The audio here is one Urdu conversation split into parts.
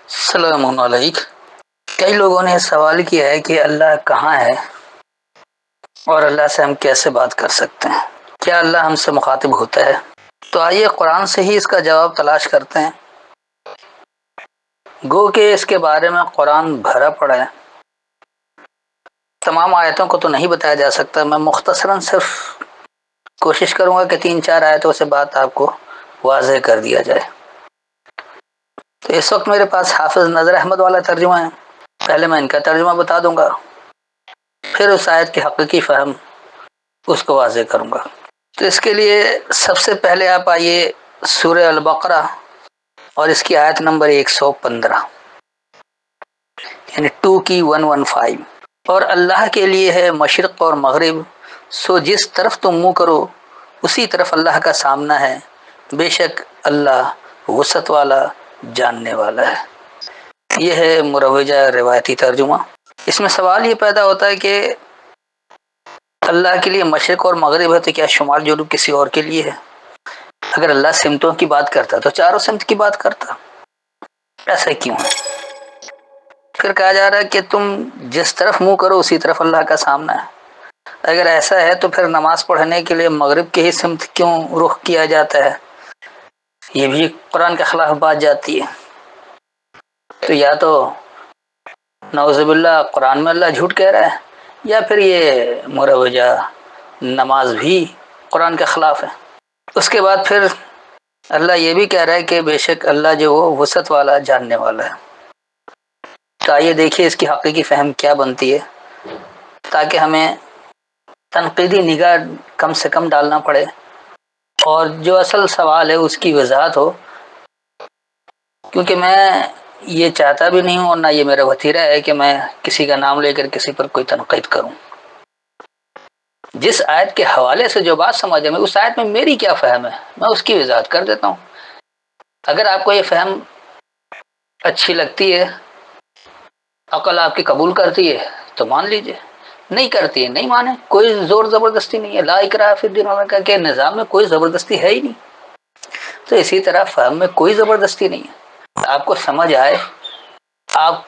السلام علیکم۔ کئی لوگوں نے سوال کیا ہے کہ اللہ کہاں ہے اور اللہ سے ہم کیسے بات کر سکتے ہیں، کیا اللہ ہم سے مخاطب ہوتا ہے؟ تو آئیے قرآن سے ہی اس کا جواب تلاش کرتے ہیں۔ گو کہ اس کے بارے میں قرآن بھرا پڑا ہے، تمام آیتوں کو تو نہیں بتایا جا سکتا، میں مختصراً صرف کوشش کروں گا کہ 3-4 آیتوں سے بات آپ کو واضح کر دیا جائے۔ تو اس وقت میرے پاس حافظ نذر احمد والا ترجمہ ہے، پہلے میں ان کا ترجمہ بتا دوں گا، پھر اس آیت کی حقیقی فہم اس کو واضح کروں گا۔ تو اس کے لیے سب سے پہلے آپ آئیے سورہ البقرہ اور اس کی آیت نمبر 115 یعنی 2 کی 115۔ اور اللہ کے لیے ہے مشرق اور مغرب، سو جس طرف تم منہ کرو اسی طرف اللہ کا سامنا ہے، بے شک اللہ وسعت والا جاننے والا ہے۔ یہ ہے مروجہ روایتی ترجمہ۔ اس میں سوال یہ پیدا ہوتا ہے کہ اللہ کے لیے مشرق اور مغرب ہے تو کیا شمال جنوب کسی اور کے لیے ہے؟ اگر اللہ سمتوں کی بات کرتا تو چاروں سمت کی بات کرتا، ایسا کیوں ہے؟ پھر کہا جا رہا ہے کہ تم جس طرف منہ کرو اسی طرف اللہ کا سامنا ہے۔ اگر ایسا ہے تو پھر نماز پڑھنے کے لیے مغرب کی ہی سمت کیوں رخ کیا جاتا ہے؟ یہ بھی قرآن کے خلاف بات جاتی ہے۔ تو یا تو نعوذ باللہ قرآن میں اللہ جھوٹ کہہ رہا ہے، یا پھر یہ مروجہ نماز بھی قرآن کے خلاف ہے۔ اس کے بعد پھر اللہ یہ بھی کہہ رہا ہے کہ بے شک اللہ جو وہ وسعت والا جاننے والا ہے۔ تو آئیے دیکھیے اس کی حقیقی فہم کیا بنتی ہے، تاکہ ہمیں تنقیدی نگاہ کم سے کم ڈالنا پڑے اور جو اصل سوال ہے اس کی وضاحت ہو، کیونکہ میں یہ چاہتا بھی نہیں ہوں اور نہ یہ میرا وتیرہ ہے کہ میں کسی کا نام لے کر کسی پر کوئی تنقید کروں۔ جس آیت کے حوالے سے جو بات سمجھے میں اس آیت میں میری کیا فہم ہے میں اس کی وضاحت کر دیتا ہوں۔ اگر آپ کو یہ فہم اچھی لگتی ہے، عقل آپ کی قبول کرتی ہے تو مان لیجئے، نہیں کرتی ہے نہیں مانے، کوئی زور زبردستی نہیں ہے۔ لا اکراہ فی الدین کا کہ نظام میں کوئی زبردستی ہے ہی نہیں، تو اسی طرح فہم میں کوئی زبردستی نہیں ہے۔ آپ کو سمجھ آئے، آپ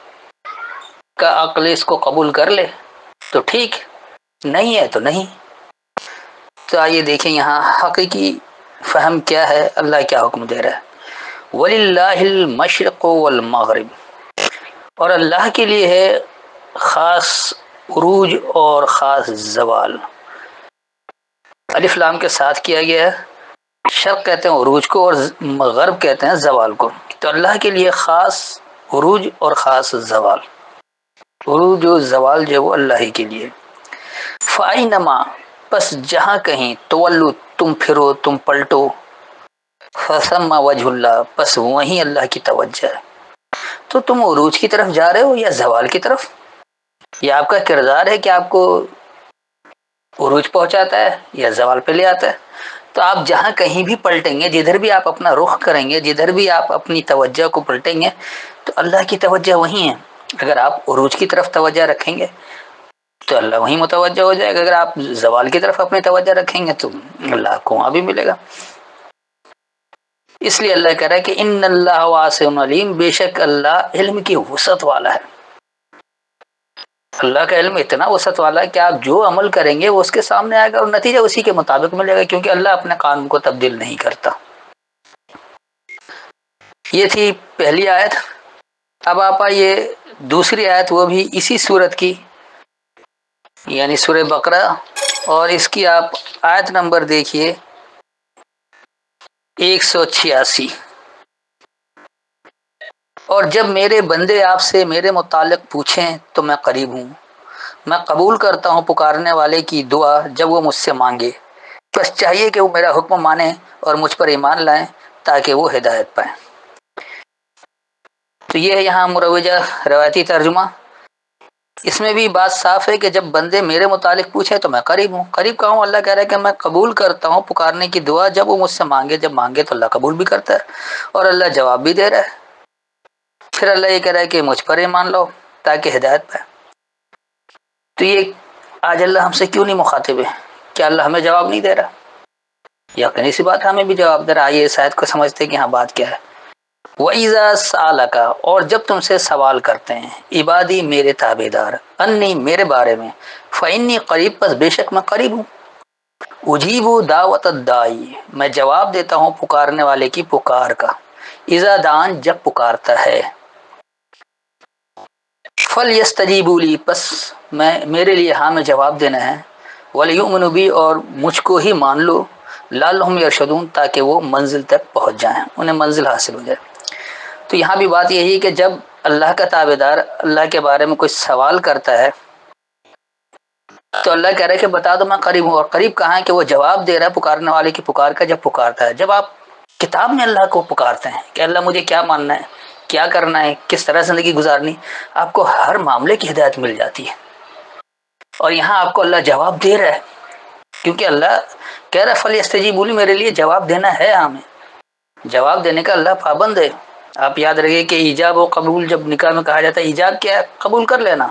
کا عقل اس کو قبول کر لے تو ٹھیک، نہیں ہے تو نہیں۔ تو آئیے دیکھیں یہاں حقیقی فہم کیا ہے، اللہ کیا حکم دے رہا ہے۔ وَلِلَّهِ الْمَشْرِقُ وَالْمَغْرِبُ، اور اللہ کے لیے ہے خاص عروج اور خاص زوال۔ الف لام کے ساتھ کیا گیا ہے، شرق کہتے ہیں عروج کو اور غرب کہتے ہیں زوال کو۔ تو اللہ کے لیے خاص عروج اور خاص زوال، عروج و زوال جو وہ اللہ ہی کے لیے۔ فَأَيْنَمَا، پس جہاں کہیں، تولو تم پھرو تم پلٹو، فَثَمَّ وَجْهُ اللَّهِ، پس وہیں اللہ کی توجہ ہے۔ تو تم عروج کی طرف جا رہے ہو یا زوال کی طرف؟ یہ آپ کا کردار ہے کہ آپ کو عروج پہنچاتا ہے یا زوال پہ لے آتا ہے۔ تو آپ جہاں کہیں بھی پلٹیں گے، جدھر بھی آپ اپنا رخ کریں گے، جدھر بھی آپ اپنی توجہ کو پلٹیں گے تو اللہ کی توجہ وہیں ہے۔ اگر آپ عروج کی طرف توجہ رکھیں گے تو اللہ وہیں متوجہ ہو جائے گا، اگر آپ زوال کی طرف اپنی توجہ رکھیں گے تو اللہ کو وہاں بھی ملے گا۔ اس لیے اللہ کہہ رہا ہے کہ ان اللہ واسع علیم، بے شک اللہ علم کی وسعت والا ہے۔ اللہ کا علم اتنا وسعت والا ہے کہ آپ جو عمل کریں گے وہ اس کے سامنے آئے گا اور نتیجہ اسی کے مطابق ملے گا، کیونکہ اللہ اپنے قانون کو تبدیل نہیں کرتا۔ یہ تھی پہلی آیت۔ اب آپ آئیے دوسری آیت، وہ بھی اسی سورت کی، یعنی سورہ بقرہ، اور اس کی آپ آیت نمبر دیکھیے 186۔ اور جب میرے بندے آپ سے میرے متعلق پوچھیں تو میں قریب ہوں، میں قبول کرتا ہوں پکارنے والے کی دعا جب وہ مجھ سے مانگے، بس چاہیے کہ وہ میرا حکم مانیں اور مجھ پر ایمان لائیں تاکہ وہ ہدایت پائیں۔ تو یہ ہے یہاں مروجہ روایتی ترجمہ۔ اس میں بھی بات صاف ہے کہ جب بندے میرے متعلق پوچھیں تو میں قریب ہوں۔ قریب کا ہوں، اللہ کہہ رہا ہے کہ میں قبول کرتا ہوں پکارنے کی دعا جب وہ مجھ سے مانگے، جب مانگے تو اللہ قبول بھی کرتا ہے اور اللہ جواب بھی دے رہا ہے۔ پھر اللہ یہ کہہ رہا ہے کہ مجھ پر ایمان لو تاکہ ہدایت پائے۔ تو یہ آج اللہ ہم سے کیوں نہیں مخاطب ہے؟ کیا اللہ ہمیں جواب نہیں دے رہا؟ یقینی سی بات ہے ہمیں بھی جواب دے رہا۔ آئیے اس آیت کو سمجھتے کہ ہاں بات کیا ہے۔ وَإِذَا سَأَلَكَ، اور جب تم سے سوال کرتے ہیں عبادی میرے تابع دار، انی میرے بارے میں، فإنی قریب، پس بے شک میں قریب ہوں، اجیب دعوت الداعی، میں جواب دیتا ہوں پکارنے والے کی پکار کا، اذا دعان، جب پکارتا ہے، فلیستجیبوا لی، پس میرے لیے ہاں میں جواب دینا ہے، ولیؤمنوا بی، اور مجھ کو ہی مان لو، لعلہم یرشدون، تاکہ وہ منزل تک پہنچ جائیں، انہیں منزل حاصل ہو جائے۔ تو یہاں بھی بات یہی کہ جب اللہ کا تابع دار اللہ کے بارے میں کوئی سوال کرتا ہے تو اللہ کہہ رہا ہے کہ بتا دو میں قریب ہوں، اور قریب کہاں ہے کہ وہ جواب دے رہا ہے پکارنے والے کی پکار کا جب پکارتا ہے۔ جب آپ کتاب میں اللہ کو پکارتے ہیں کہ اللہ مجھے کیا ماننا ہے، کیا کرنا ہے، کس طرح زندگی گزارنی، آپ کو ہر معاملے کی ہدایت مل جاتی ہے، اور یہاں آپ کو اللہ جواب دے رہا ہے، کیونکہ اللہ کہہ رہا ہے فلیستجیبوا لی، میرے لیے جواب دینا ہے، ہمیں جواب دینے کا اللہ پابند ہے۔ آپ یاد رکھیے کہ ایجاب و قبول جب نکاح میں کہا جاتا ہے، ایجاب کیا ہے؟ قبول کر لینا،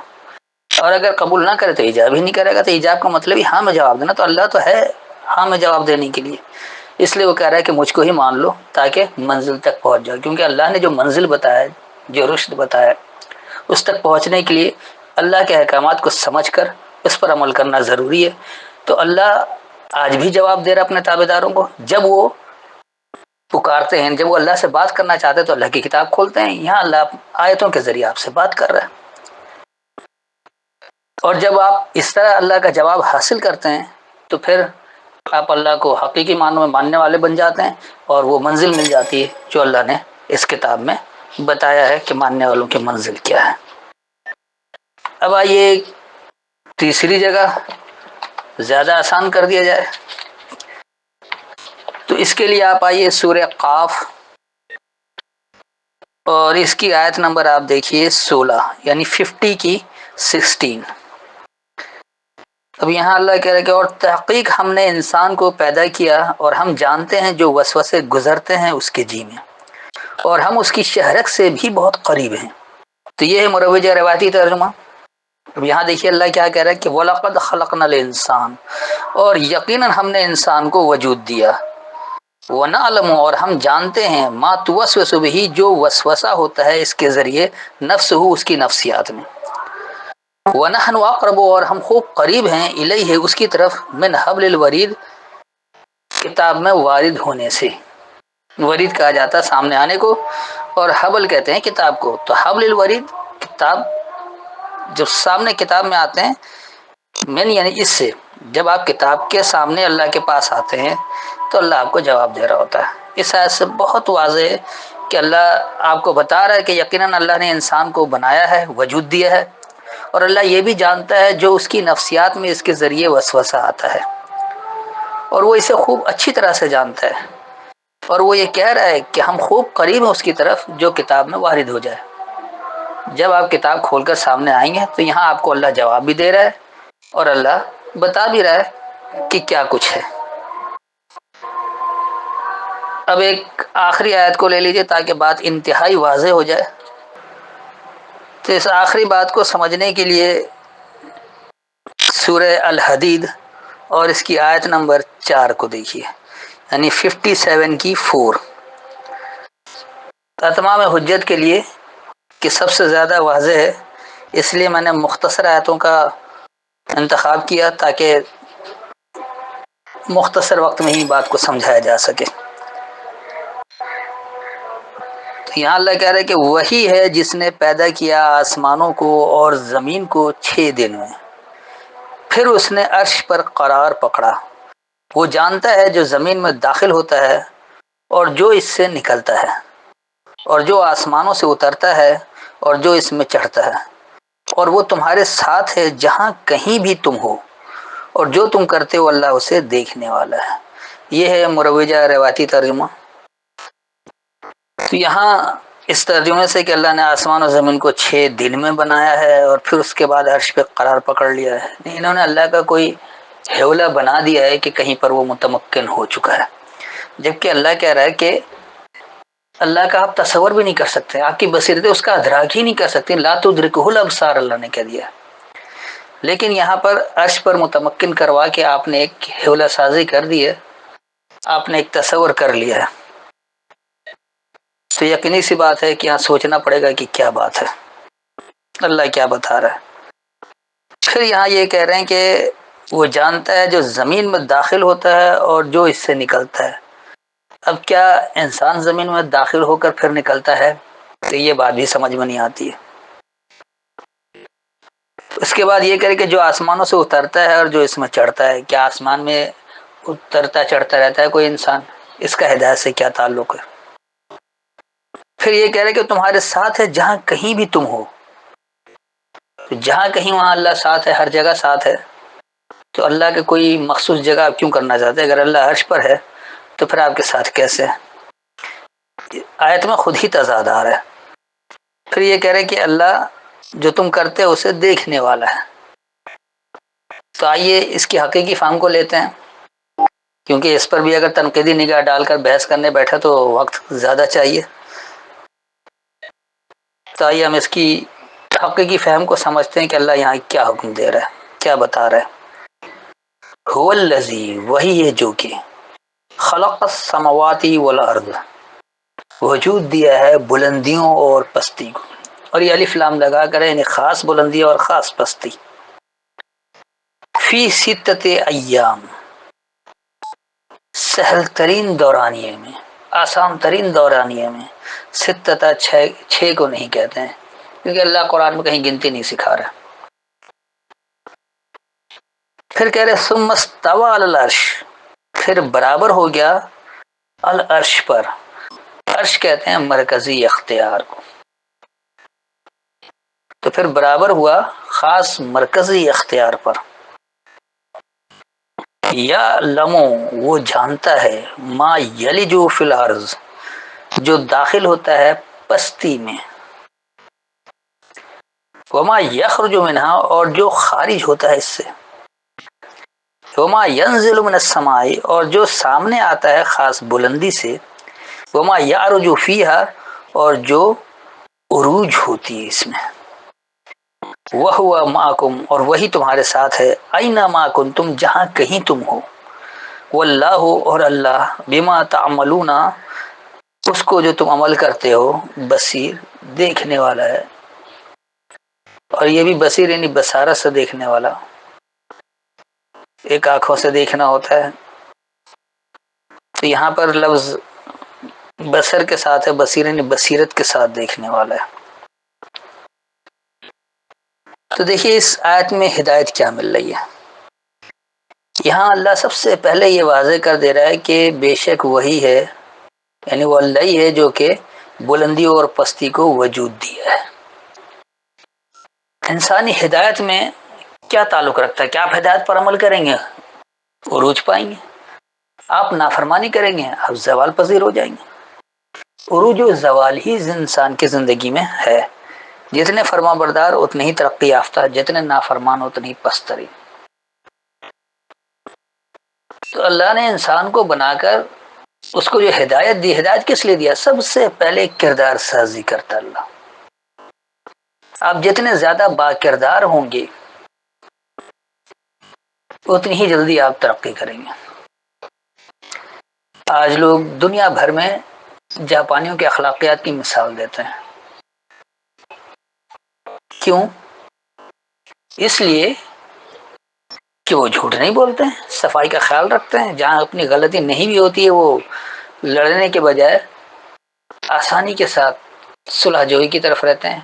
اور اگر قبول نہ کرے تو ایجاب ہی نہیں کرے گا، تو ایجاب کا مطلب ہی ہاں میں جواب دینا، تو اللہ تو ہے ہاں میں جواب دینے کے لیے، اس لیے وہ کہہ رہا ہے کہ مجھ کو ہی مان لو تاکہ منزل تک پہنچ جاؤ، کیونکہ اللہ نے جو منزل بتایا، جو رشد بتایا، اس تک پہنچنے کے لیے اللہ کے احکامات کو سمجھ کر اس پر عمل کرنا ضروری ہے۔ تو اللہ آج بھی جواب دے رہا اپنے تابع داروں کو، جب وہ پکارتے ہیں، جب وہ اللہ سے بات کرنا چاہتے ہیں تو اللہ کی کتاب کھولتے ہیں، یہاں اللہ آیتوں کے ذریعے آپ سے بات کر رہا ہے، اور جب آپ اس طرح اللہ کا جواب حاصل کرتے ہیں تو پھر آپ اللہ کو حقیقی معنوں میں ماننے والے بن جاتے ہیں، اور وہ منزل مل جاتی ہے جو اللہ نے اس کتاب میں بتایا ہے کہ ماننے والوں کی منزل کیا ہے۔ اب آئیے تیسری جگہ زیادہ آسان کر دیا جائے، تو اس کے لیے آپ آئیے سورہ قاف، اور اس کی آیت نمبر آپ دیکھیے 16، یعنی 50 کی 16۔ اب یہاں اللہ کہہ رہا ہے کہ اور تحقیق ہم نے انسان کو پیدا کیا اور ہم جانتے ہیں جو وسوسے گزرتے ہیں اس کے جی میں، اور ہم اس کی شہرت سے بھی بہت قریب ہیں۔ تو یہ ہے مروجہ روایتی ترجمہ۔ اب یہاں دیکھیے اللہ کیا کہہ رہا ہے کہ وَلَقَدْ خَلَقْنَا الْإِنسَانَ، اور یقیناً ہم نے انسان کو وجود دیا، وَنَعْلَمُ، اور ہم جانتے ہیں، مَا تُوَسْوِسُ بِهِ، جو وسوسہ ہوتا ہے اس کے ذریعے، نفسہ، اس کی نفسیات میں، وَنَحْنُ أَقْرَبُ، اور ہم خوب قریب ہیں، الیہ، اس کی طرف، من حبل الورید، کتاب میں وارد ہونے سے، ورید کہا جاتا ہے سامنے آنے کو، اور حبل کہتے ہیں کتاب کو، تو حبل الورید کتاب، جب سامنے کتاب میں آتے ہیں، من یعنی اس سے، جب آپ کتاب کے سامنے اللہ کے پاس آتے ہیں تو اللہ آپ کو جواب دے رہا ہوتا ہے۔ اس آیت سے بہت واضح ہے کہ اللہ آپ کو بتا رہا ہے کہ یقیناً اللہ نے انسان کو بنایا ہے، وجود دیا ہے، اور اللہ یہ بھی جانتا ہے جو اس کی نفسیات میں اس کے ذریعے وسوسہ آتا ہے، اور وہ اسے خوب اچھی طرح سے جانتا ہے، اور وہ یہ کہہ رہا ہے کہ ہم خوب قریب ہیں اس کی طرف جو کتاب میں وارد ہو جائے۔ جب آپ کتاب کھول کر سامنے آئیں گے تو یہاں آپ کو اللہ جواب بھی دے رہا ہے، اور اللہ بتا بھی رہا ہے کہ کیا کچھ ہے۔ اب ایک آخری آیت کو لے لیجئے تاکہ بات انتہائی واضح ہو جائے۔ تو اس آخری بات کو سمجھنے کے لیے سورہ الحدید اور اس کی آیت نمبر 4 کو دیکھیے، یعنی 57 کی 4، اتمام حجت کے لیے کہ سب سے زیادہ واضح ہے، اس لیے میں نے مختصر آیتوں کا انتخاب کیا تاکہ مختصر وقت میں ہی بات کو سمجھایا جا سکے۔ تو یہاں اللہ کہہ رہے کہ وہی ہے جس نے پیدا کیا آسمانوں کو اور زمین کو 6 دن میں، پھر اس نے عرش پر قرار پکڑا، وہ جانتا ہے جو زمین میں داخل ہوتا ہے اور جو اس سے نکلتا ہے، اور جو آسمانوں سے اترتا ہے اور جو اس میں چڑھتا ہے، اور وہ تمہارے ساتھ ہے جہاں کہیں بھی تم ہو، اور جو تم کرتے ہو اللہ اسے دیکھنے والا ہے۔ یہ ہے مروجہ روایتی ترجمہ۔ تو یہاں اس ترجمے سے کہ اللہ نے آسمان و زمین کو 6 دن میں بنایا ہے اور پھر اس کے بعد عرش پہ قرار پکڑ لیا ہے، نہیں، انہوں نے اللہ کا کوئی حیولہ بنا دیا ہے کہ کہیں پر وہ متمکن ہو چکا ہے، جبکہ اللہ کہہ رہا ہے کہ اللہ کا آپ تصور بھی نہیں کر سکتے، آپ کی بصیرت اس کا ادراک ہی نہیں کر سکتے، لا تدرکہ الابصار اللہ نے کہہ دیا، لیکن یہاں پر عرش پر متمکن کروا کے آپ نے ایک حیولہ سازی کر دی ہے، آپ نے ایک تصور کر لیا ہے۔ تو یقینی سی بات ہے کہ یہاں سوچنا پڑے گا کہ کیا بات ہے، اللہ کیا بتا رہا ہے۔ پھر یہاں یہ کہہ رہے ہیں کہ وہ جانتا ہے جو زمین میں داخل ہوتا ہے اور جو اس سے نکلتا ہے۔ اب کیا انسان زمین میں داخل ہو کر پھر نکلتا ہے؟ تو یہ بات بھی سمجھ میں نہیں آتی ہے۔ اس کے بعد یہ کرے کہ جو آسمانوں سے اترتا ہے اور جو اس میں چڑھتا ہے، کیا آسمان میں اترتا چڑھتا رہتا ہے کوئی انسان؟ اس کا ہدایت سے کیا تعلق ہے؟ پھر یہ کہہ رہے کہ تمہارے ساتھ ہے جہاں کہیں بھی تم ہو، جہاں کہیں وہاں اللہ ساتھ ہے، ہر جگہ ساتھ ہے۔ تو اللہ کے کوئی مخصوص جگہ آپ کیوں کرنا چاہتے ہیں؟ اگر اللہ عرش پر ہے تو پھر آپ کے ساتھ کیسے ہے؟ آیت میں خود ہی تضاد آ رہا ہے۔ پھر یہ کہہ رہے کہ اللہ جو تم کرتے ہو اسے دیکھنے والا ہے۔ تو آئیے اس کی حقیقی فہم کو لیتے ہیں، کیونکہ اس پر بھی اگر تنقیدی نگاہ ڈال کر بحث کرنے بیٹھے تو وقت زیادہ چاہیے۔ تو آئیے ہم اس کی حقیقی فہم کو سمجھتے ہیں کہ اللہ یہاں کیا حکم دے رہا ہے، کیا بتا رہا ہے۔ هو الذی، وہی ہے جو کہ خلق السماوات والارض، وجود دیا ہے بلندیوں اور پستی کو، اور یہ الف لام لگا کر یعنی خاص بلندی اور خاص پستی۔ فی ستۃ ایام، سہل ترین دورانیے میں، آسان ترین دورانیے میں۔ ستتا چھ کو نہیں کہتے ہیں، کیونکہ اللہ قرآن میں کہیں گنتی نہیں سکھا رہا۔ پھر کہہ رہے ثم استوى علی العرش، پھر برابر ہو گیا العرش پر۔ عرش کہتے ہیں مرکزی اختیار کو، تو پھر برابر ہوا خاص مرکزی اختیار پر۔ یا لمو، وہ جانتا ہے، ما یلجو فی الارض، جو داخل ہوتا ہے پستی میں، وما یخرج منہا، اور جو خارج ہوتا ہے اس سے، وما ینزل من السماء، اور جو سامنے آتا ہے خاص بلندی سے، وما یعرج فیہا، اور جو عروج ہوتی ہے اس میں، وہو معکم، اور وہی تمہارے ساتھ ہے، اینما کنتم، جہاں کہیں تم ہو، واللہ، اور اللہ، بما تعملون، اس کو جو تم عمل کرتے ہو، بصیر، دیکھنے والا ہے۔ اور یہ بھی بصیر یعنی بصارت سے دیکھنے والا، ایک آنکھوں سے دیکھنا ہوتا ہے، تو یہاں پر لفظ بصر کے ساتھ ہے، بصیر یعنی بصیرت کے ساتھ دیکھنے والا ہے۔ تو دیکھیے اس آیت میں ہدایت کیا مل رہی ہے۔ یہاں اللہ سب سے پہلے یہ واضح کر دے رہا ہے کہ بے شک وہی ہے، یعنی وہ اللہ ہی ہے جو کہ بلندی اور پستی کو وجود دیا ہے۔ انسانی ہدایت میں کیا تعلق رکھتا ہے؟ کیا آپ ہدایت پر عمل کریں گے عروج پائیں گے، آپ نافرمانی کریں گے آپ زوال پذیر ہو جائیں گے۔ عروج و زوال ہی انسان کی زندگی میں ہے، جتنے فرما بردار اتنے ہی ترقی یافتہ، جتنے نافرمان اتنے ہی پستری۔ تو اللہ نے انسان کو بنا کر اس کو جو ہدایت دی، ہدایت کس لیے دیا؟ سب سے پہلے کردار سازی کرتا اللہ۔ آپ جتنے زیادہ با کردار ہوں گے اتنی ہی جلدی آپ ترقی کریں گے۔ آج لوگ دنیا بھر میں جاپانیوں کے اخلاقیات کی مثال دیتے ہیں، کیوں؟ اس لیے کہ وہ جھوٹ نہیں بولتے ہیں، صفائی کا خیال رکھتے ہیں، جہاں اپنی غلطی نہیں بھی ہوتی ہے وہ لڑنے کے بجائے آسانی کے ساتھ صلح جوئی کی طرف رہتے ہیں،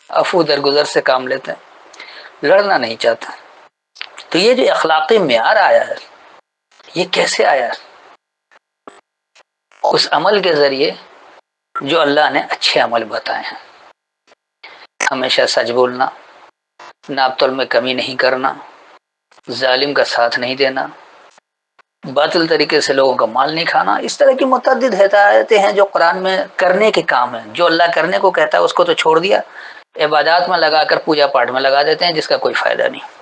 عفو درگزر سے کام لیتے ہیں، لڑنا نہیں چاہتے۔ تو یہ جو اخلاقی معیار آیا ہے یہ کیسے آیا ہے؟ اس عمل کے ذریعے جو اللہ نے اچھے عمل بتائے ہیں، ہمیشہ سچ بولنا، ناپ تول میں کمی نہیں کرنا، ظالم کا ساتھ نہیں دینا، باطل طریقے سے لوگوں کا مال نہیں کھانا، اس طرح کی متعدد ہدایتیں ہیں جو قرآن میں کرنے کے کام ہیں۔ جو اللہ کرنے کو کہتا ہے اس کو تو چھوڑ دیا، عبادات میں لگا کر پوجا پاٹ میں لگا دیتے ہیں جس کا کوئی فائدہ نہیں۔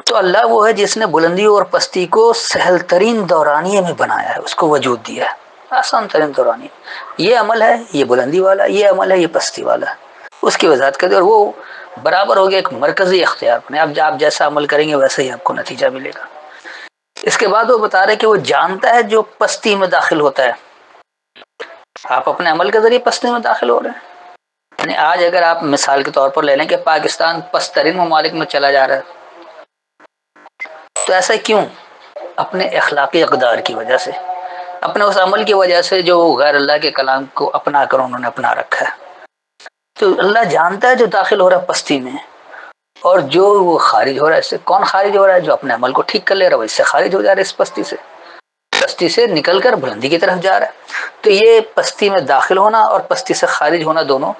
تو اللہ وہ ہے جس نے بلندی اور پستی کو سہل ترین دورانیے میں بنایا ہے، اس کو وجود دیا ہے، آسان ترین دورانیے۔ یہ عمل ہے یہ بلندی والا، یہ عمل ہے یہ پستی والا، اس کی وضاحت کر دی، اور وہ برابر ہو گیا ایک مرکزی اختیار میں۔ اب آپ جیسا عمل کریں گے ویسا ہی آپ کو نتیجہ ملے گا۔ اس کے بعد وہ بتا رہے کہ وہ جانتا ہے جو پستی میں داخل ہوتا ہے، آپ اپنے عمل کے ذریعے پستی میں داخل ہو رہے ہیں. یعنی آج اگر آپ مثال کے طور پر لے لیں کہ پاکستان پست ترین ممالک میں چلا جا رہا ہے، تو ایسا کیوں؟ اپنے اخلاقی اقدار کی وجہ سے، اپنے اس عمل کی وجہ سے جو غیر اللہ کے کلام کو اپنا کر انہوں نے اپنا رکھا ہے. تو اللہ جانتا ہے جو داخل ہو رہا ہے پستی میں، اور جو وہ خارج ہو رہا ہے اس سے. کون خارج ہو رہا ہے؟ جو اپنے عمل کو ٹھیک کر لے رہا ہے وہ اس سے خارج ہو جا رہا ہے، اس پستی سے، پستی سے نکل کر بلندی کی طرف جا رہا ہے. تو یہ پستی میں داخل ہونا اور پستی سے خارج ہونا دونوں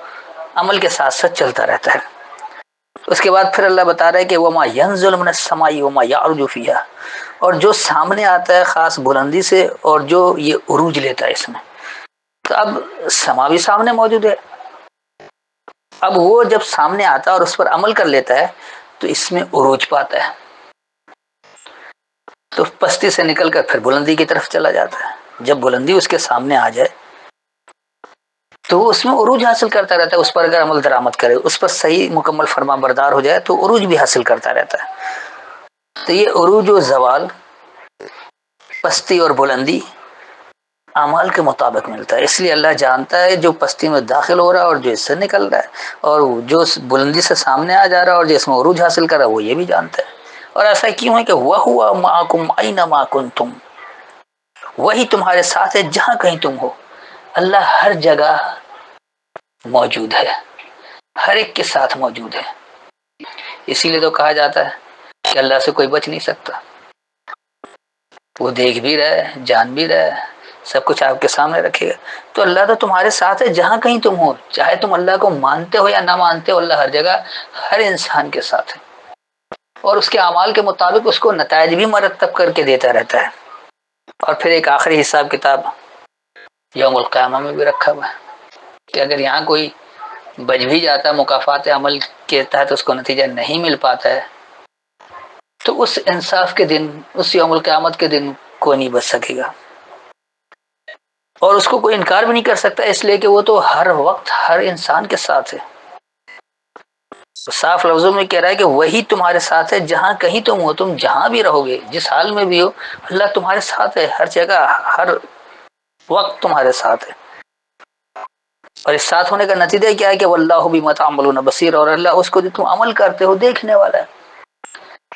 عمل کے ساتھ ساتھ چلتا رہتا ہے. اس کے بعد پھر اللہ بتا رہا ہے کہ وما ينزل من السماء وما يعرج فيها، اور جو سامنے آتا ہے خاص بلندی سے اور جو یہ عروج لیتا ہے اس میں. تو اب سما بھی سامنے موجود ہے، اب وہ جب سامنے آتا ہے اور اس پر عمل کر لیتا ہے تو اس میں عروج پاتا ہے، تو پستی سے نکل کر پھر بلندی کی طرف چلا جاتا ہے. جب بلندی اس کے سامنے آ جائے تو وہ اس میں عروج حاصل کرتا رہتا ہے. اس پر اگر عمل درآمد کرے، اس پر صحیح مکمل فرما بردار ہو جائے تو عروج بھی حاصل کرتا رہتا ہے. تو یہ عروج و زوال، پستی اور بلندی اعمال کے مطابق ملتا ہے. اس لیے اللہ جانتا ہے جو پستی میں داخل ہو رہا ہے اور جو اس سے نکل رہا ہے، اور جو بلندی سے سامنے آ جا رہا ہے اور جو اس میں عروج حاصل کر رہا ہے وہ یہ بھی جانتا ہے. اور ایسا کیوں ہے کہ وَهُوَ مَعَكُمْ أَيْنَمَا كُنْتُمْ، وہی تمہارے ساتھ ہے جہاں کہیں تم ہو. اللہ ہر جگہ موجود ہے، ہر ایک کے ساتھ موجود ہے. اسی لیے تو کہا جاتا ہے کہ اللہ سے کوئی بچ نہیں سکتا، وہ دیکھ بھی رہے، جان بھی رہے، سب کچھ آپ کے سامنے رکھے گا. تو اللہ تو تمہارے ساتھ ہے جہاں کہیں تم ہو، چاہے تم اللہ کو مانتے ہو یا نہ مانتے ہو، اللہ ہر جگہ ہر انسان کے ساتھ ہے، اور اس کے اعمال کے مطابق اس کو نتائج بھی مرتب کر کے دیتا رہتا ہے. اور پھر ایک آخری حساب کتاب یوم القیامہ میں بھی رکھا ہوا ہے کہ اگر یہاں کوئی بچ بھی جاتا ہے، مکافات عمل کے تحت اس کو نتیجہ نہیں مل پاتا ہے، تو اس انصاف کے دن، اس یوم القیامت کے دن کوئی نہیں بچ سکے گا. اور اس کو کوئی انکار بھی نہیں کر سکتا، اس لیے کہ وہ تو ہر وقت ہر انسان کے ساتھ ہے. صاف لفظوں میں کہہ رہا ہے کہ وہی تمہارے ساتھ ہے جہاں کہیں تم ہو، تم جہاں بھی رہو گے، جس حال میں بھی ہو، اللہ تمہارے ساتھ ہے، ہر جگہ ہر وقت تمہارے ساتھ ہے. اور اس ساتھ ہونے کا نتیجہ کیا ہے کہ واللہ بما تعملون بصیر، اور اللہ اس کو جو تم عمل کرتے ہو دیکھنے والا ہے.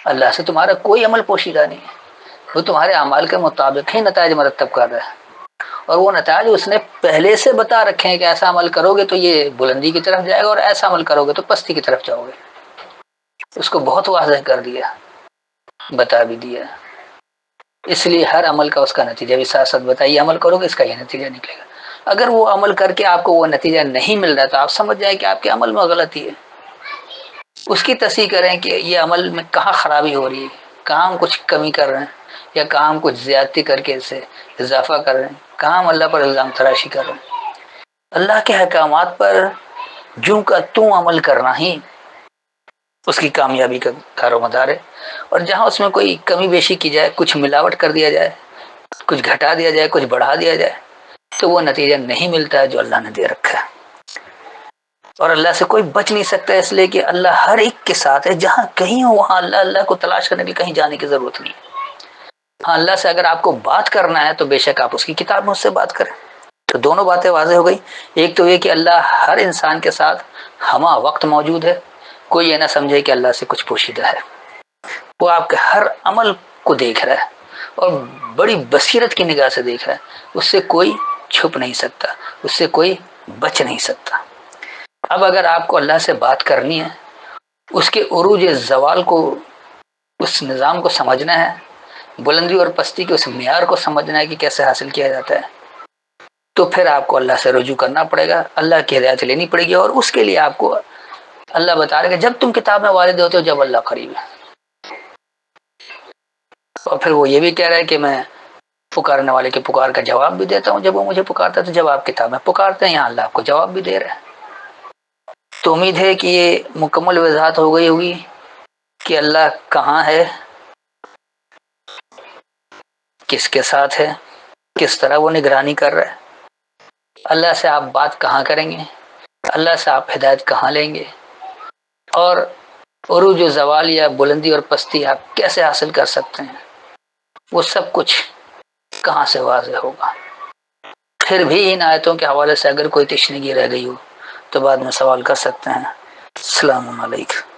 اللہ سے تمہارا کوئی عمل پوشیدہ نہیں ہے، وہ تمہارے اعمال کے مطابق ہی نتائج مرتب کر رہا ہے. اور وہ نتائج اس نے پہلے سے بتا رکھے ہیں کہ ایسا عمل کرو گے تو یہ بلندی کی طرف جائے گا، اور ایسا عمل کرو گے تو پستی کی طرف جاؤ گے. اس کو بہت واضح کر دیا، بتا بھی دیا. اس لیے ہر عمل کا اس کا نتیجہ بھی ساتھ ساتھ بتائیے، عمل کرو گے اس کا یہ نتیجہ نکلے گا. اگر وہ عمل کر کے آپ کو وہ نتیجہ نہیں مل رہا تو آپ سمجھ جائیں کہ آپ کے عمل میں غلطی ہے. اس کی تصحیح کریں کہ یہ عمل میں کہاں خرابی ہو رہی ہے، کہاں ہم کچھ کمی کر رہے ہیں، یا کہاں ہم کچھ زیادتی کر کے اسے اضافہ کر رہے ہیں، کہاں ہم اللہ پر الزام تراشی کر رہے ہیں. اللہ کے احکامات پر جوں کا توں عمل کرنا ہی اس کی کامیابی کا کار و مدار ہے. اور جہاں اس میں کوئی کمی بیشی کی جائے، کچھ ملاوٹ کر دیا جائے، کچھ گھٹا دیا جائے، کچھ بڑھا دیا جائے، تو وہ نتیجہ نہیں ملتا ہے جو اللہ نے دے رکھا ہے. اور اللہ سے کوئی بچ نہیں سکتا، اس لیے کہ اللہ ہر ایک کے ساتھ ہے. جہاں کہیں ہو وہاں اللہ کو تلاش کرنے کے لیے کہیں جانے کی ضرورت نہیں. ہاں، اللہ سے اگر آپ کو بات کرنا ہے تو بے شک آپ اس کی کتاب میں اس سے بات کریں. تو دونوں باتیں واضح ہو گئی. ایک تو یہ کہ اللہ ہر انسان کے ساتھ ہمہ وقت موجود ہے، کوئی یہ نہ سمجھے کہ اللہ سے کچھ پوشیدہ ہے. وہ آپ کے ہر عمل کو دیکھ رہا ہے اور بڑی بصیرت کی نگاہ سے دیکھ رہا ہے. اس سے کوئی چھپ نہیں سکتا، اس سے کوئی بچ نہیں سکتا. اب اگر آپ کو اللہ سے بات کرنی ہے، اس کے عروج زوال کو، اس نظام کو سمجھنا ہے، بلندی اور پستی کے اس معیار کو سمجھنا ہے کہ کیسے حاصل کیا جاتا ہے، تو پھر آپ کو اللہ سے رجوع کرنا پڑے گا، اللہ کی ہدایت لینی پڑے گی. اور اس کے لیے آپ کو اللہ بتا رہے کہ جب تم کتاب میں والد ہوتے ہو جب اللہ قریب ہے. اور پھر وہ یہ بھی کہہ رہا ہے کہ میں پکارنے والے کے پکار کا جواب بھی دیتا ہوں جب وہ مجھے پکارتا ہے. تو جب آپ کتاب میں پکارتے ہیں، یہاں اللہ آپ کو جواب بھی دے رہا ہے. تو امید ہے کہ یہ مکمل وضاحت ہو گئی ہوگی کہ اللہ کہاں ہے، کس کے ساتھ ہے، کس طرح وہ نگرانی کر رہا ہے. اللہ سے آپ بات کہاں کریں گے، اللہ سے آپ ہدایت کہاں لیں گے، اور عروج و زوال یا بلندی اور پستی آپ کیسے حاصل کر سکتے ہیں، وہ سب کچھ کہاں سے واضح ہوگا. پھر بھی ان آیتوں کے حوالے سے اگر کوئی تشنگی رہ گئی ہو تو بعد میں سوال کر سکتے ہیں۔ السلام علیکم۔